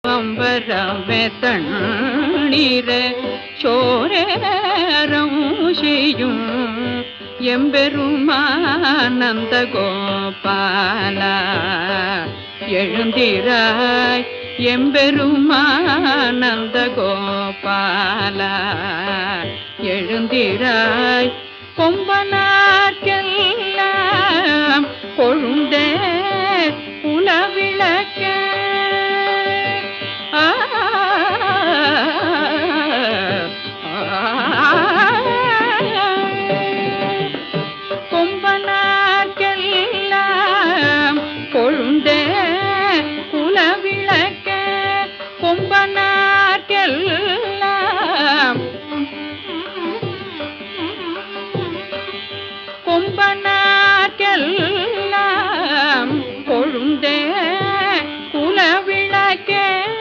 அம்பரமே தண்ணீரே சோரேரம் செய்யும் எம்பெருமானந்த கோபாலா எழுந்திராய் எம்பெருமானந்த கோபாலா எழுந்திராய் கொம்பனார்க்கெல்லாம் கொழுந்தே